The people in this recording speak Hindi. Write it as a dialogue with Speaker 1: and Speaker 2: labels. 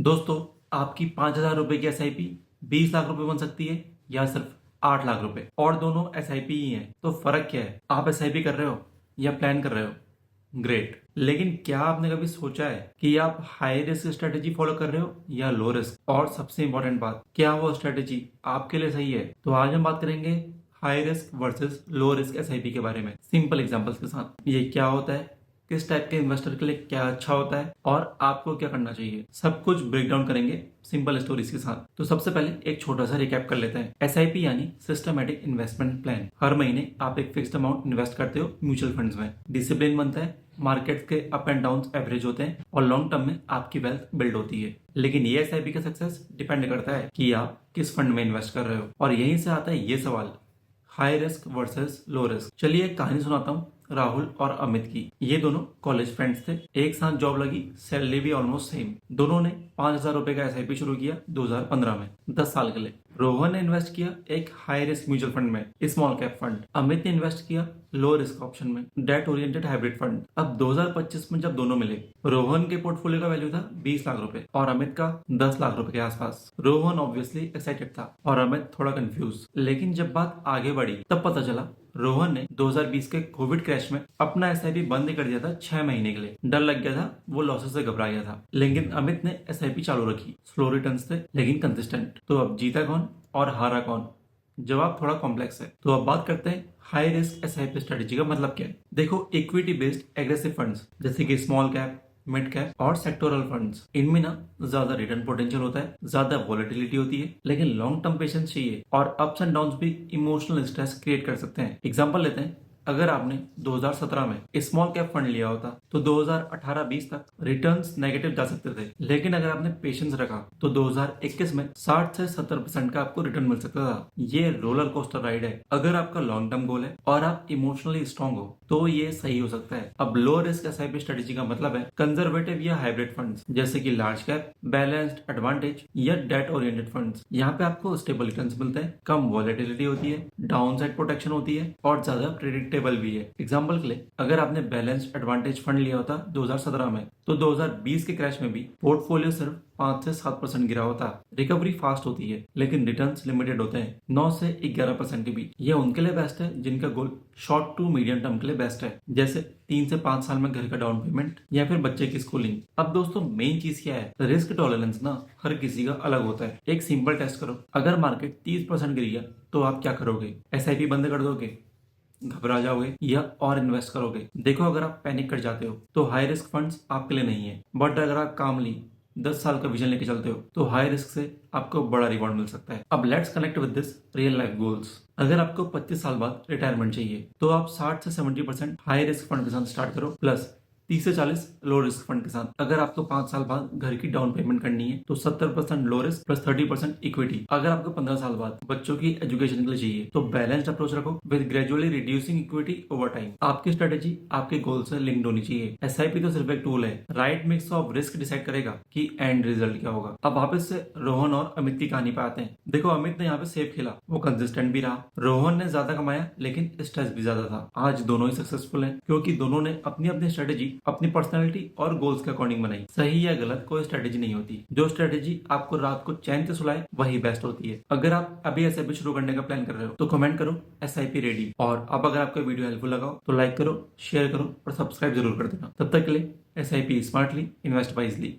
Speaker 1: दोस्तों, आपकी 5,000 रुपए की एसआईपी 20 लाख रुपए बन सकती है या सिर्फ 8 लाख रुपए, और दोनों एसआईपी ही हैं। तो फर्क क्या है? आप एसआईपी कर रहे हो या प्लान कर रहे हो? ग्रेट। लेकिन क्या आपने कभी सोचा है कि आप हाई रिस्क स्ट्रेटेजी फॉलो कर रहे हो या लो रिस्क? और सबसे इंपॉर्टेंट बात, क्या वो स्ट्रेटेजी आपके लिए सही है? तो आज हम बात करेंगे high risk versus low risk SIP के बारे में, सिंपल एग्जांपल्स के साथ। ये क्या होता है, किस टाइप के इन्वेस्टर के लिए क्या अच्छा होता है, और आपको क्या करना चाहिए, सब कुछ ब्रेक डाउन करेंगे सिंपल स्टोरीज के साथ। तो सबसे पहले एक छोटा सा रिकैप कर लेते हैं। एसआईपी यानी सिस्टमैटिक इन्वेस्टमेंट प्लान। हर महीने आप एक फिक्स्ड अमाउंट इन्वेस्ट करते हो म्यूचुअल फंड्स में। डिसिप्लिन बनता है, मार्केट के अप एंड डाउन एवरेज होते हैं, और लॉन्ग टर्म में आपकी वेल्थ बिल्ड होती है। लेकिन ये एसआईपी का सक्सेस डिपेंड करता है कि आप किस फंड में इन्वेस्ट कर रहे हो। और यहीं से आता है ये सवाल, high risk versus low risk. चलिए एक कहानी सुनाता हूँ राहुल और अमित की। ये दोनों कॉलेज फ्रेंड्स थे, एक साथ जॉब लगी, सैलरी भी ऑलमोस्ट सेम। दोनों ने 5,000 रुपए का एसआईपी शुरू किया 2015 में, 10 साल के लिए। रोहन ने इन्वेस्ट किया एक हाई रिस्क म्यूचुअल फंड में, स्मॉल कैप फंड। अमित ने इन्वेस्ट किया लो रिस्क ऑप्शन में, डेट ओरिएंटेड हाइब्रिड फंड। अब 2025 में जब दोनों मिले, रोहन के पोर्टफोलियो का वैल्यू था 20 लाख रुपए और अमित का 10 लाख रुपए के आसपास। रोहन ऑब्वियसली एक्साइटेड था और अमित थोड़ा कंफ्यूज। लेकिन जब बात आगे बढ़ी तब पता चला रोहन ने 2020 के कोविड क्रैश में अपना एसआईपी बंद कर दिया था 6 महीने के लिए। डर लग गया था, वो लॉसेस से घबरा गया था। लेकिन अमित ने एसआईपी चालू रखी। स्लो रिटर्न्स थे लेकिन कंसिस्टेंट। तो अब जीता कौन और हारा कौन? जवाब थोड़ा कॉम्प्लेक्स है। तो अब बात करते हैं हाई रिस्क एसआईपी स्ट्रेटेजी का मतलब क्या है। देखो, इक्विटी बेस्ड एग्रेसिव फंड्स जैसे कि स्मॉल कैप, मिड कैप और सेक्टोरल फंड्स, इनमें ना ज्यादा रिटर्न पोटेंशियल होता है, ज्यादा वॉलेटिलिटी होती है, लेकिन लॉन्ग टर्म पेशेंस चाहिए, और अप्स एंड डाउन्स भी इमोशनल स्ट्रेस क्रिएट कर सकते हैं। एग्जांपल लेते हैं, अगर आपने 2017 में स्मॉल कैप फंड लिया होता तो 2018-20 तक रिटर्न्स नेगेटिव जा सकते थे। लेकिन अगर आपने पेशेंस रखा तो 2021 में 60 से 70% का आपको रिटर्न मिल सकता था। ये रोलर कोस्टर राइड है। अगर आपका लॉन्ग टर्म गोल है और आप इमोशनली स्ट्रॉन्ग हो तो ये सही हो सकता है। अब लो रिस्क एसआईपी स्ट्रेटेजी का मतलब है कंजर्वेटिव या हाइब्रिड फंड्स, जैसे कि लार्ज कैप, बैलेंस्ड, एडवांटेज या डेट ओरिएंटेड फंड्स। यहाँ पे आपको स्टेबल रिटर्न्स मिलते हैं, कम वॉलेटिलिटी होती है, डाउन साइड प्रोटेक्शन होती है, और ज्यादा प्रेडिक्टेबल भी है। एग्जाम्पल के लिए, अगर आपने बैलेंस्ड एडवांटेज फंड लिया होता 2017 में, तो 2020 के क्रैश में भी पोर्टफोलियो सिर्फ 5 से 7% गिरा होता। रिकवरी फास्ट होती है लेकिन रिटर्न्स लिमिटेड होते हैं, 9 से 11% के बीच। ये उनके लिए बेस्ट है जिनका goal short to medium term के लिए बेस्ट है, जैसे 3 से 5 साल में घर का डाउन पेमेंट या फिर बच्चे की स्कूलिंग। अब दोस्तों, मेन चीज क्या है, रिस्क टॉलरेंस ना हर किसी का अलग होता है। एक सिंपल टेस्ट करो, अगर मार्केट 30% गिर गया तो आप क्या करोगे? एसआईपी बंद कर दोगे, घबरा जाओगे, या और इन्वेस्ट करोगे? देखो, अगर आप पैनिक कर जाते हो तो हाई रिस्क फंड्स आपके लिए नहीं है। बट अगर आप कामली 10 साल का विजन लेके चलते हो तो हाई रिस्क से आपको बड़ा रिवॉर्ड मिल सकता है। अब let's connect with this real life goals. अगर आपको 25 साल बाद रिटायरमेंट चाहिए तो आप 60 से 70% हाई रिस्क फंड के साथ स्टार्ट करो, प्लस 30 से 40 लो रिस्क फंड के साथ। अगर आपको 5 साल बाद घर की डाउन पेमेंट करनी है तो 70% लो रिस्क प्लस 30% इक्विटी। अगर आपको 15 साल बाद बच्चों की एजुकेशन के लिए चाहिए तो बैलेंस्ड अप्रोच रखो with gradually reducing equity over time. आपकी स्ट्रेटेजी आपके गोल से लिंक्ड होनी चाहिए। एसआईपी तो सिर्फ एक टूल है, right mix of risk decide करेगा कि एंड रिजल्ट क्या होगा। अब वापस से रोहन और अमित की कहानी पे आते हैं। देखो, अमित ने यहाँ पे सेफ खेला, वो कंसिस्टेंट भी रहा। रोहन ने ज्यादा कमाया लेकिन स्ट्रेस भी ज्यादा था। आज दोनों ही सक्सेसफुल हैं क्योंकि दोनों ने अपनी अपनी स्ट्रेटेजी अपनी पर्सनालिटी और गोल्स के अकॉर्डिंग बनाई। सही या गलत कोई स्ट्रेटेजी नहीं होती, जो स्ट्रेटेजी आपको रात को चैन से सुलाए वही बेस्ट होती है। अगर आप अभी एसआईपी शुरू करने का प्लान कर रहे हो तो कमेंट करो एसआईपी रेडी। और अब अगर आपको वीडियो हेल्पफुल लगा तो लाइक करो, शेयर करो और सब्सक्राइब जरूर कर देना। तब तक के लिए एसआईपी स्मार्टली, इन्वेस्ट वाइजली।